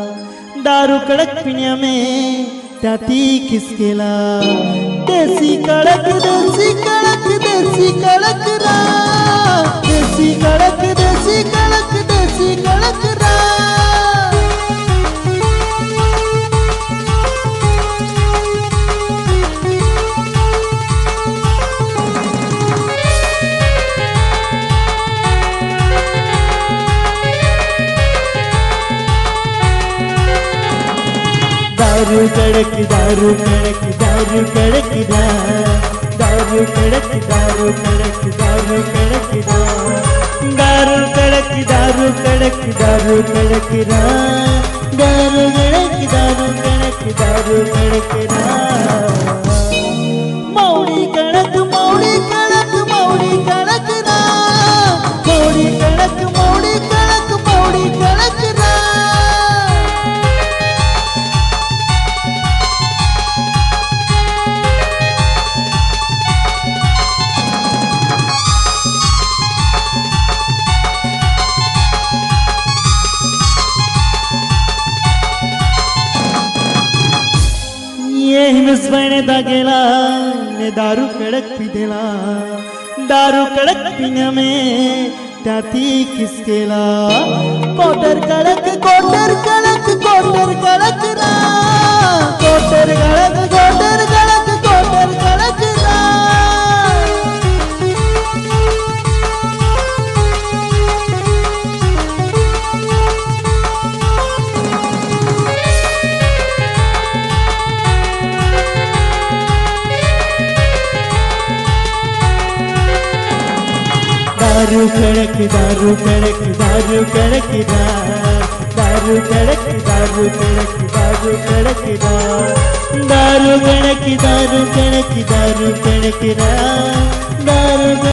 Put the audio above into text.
दारू कड़क पिण्या में त्याती खिसकेला देसी कड़क देसी कड़क देसी कड़क रा देसी कड़क देसी कड़क देसी कड़क रा दारू कड़क दारू कड़क दारू कड़क दारू कड़क दारू कड़क दारू कड़क दारू कड़क दारू कड़क दारू कड़क दारू कड़क दारू कड़क दारू कड़क मौड़ी कड़क मौड़ी कड़क मौड़ी कड़क मौड़ी कड़क मौड़ी कड़क मौड़ी कड़क हिंदुस्तान दागेला ने दारू कड़क पीदेला दारू कड़क पीने में त्याती खिसकेला कोटर कड़क कोटर कड़क कोटर कड़क रा कोटर कड़क कोटर कड़क कोटर कड़क रा दारू कड़क दारू कड़क दारू कड़क दारू कड़क दारू कड़क दारू कड़क दारू कड़क दारू कड़क दारू कड़क दारू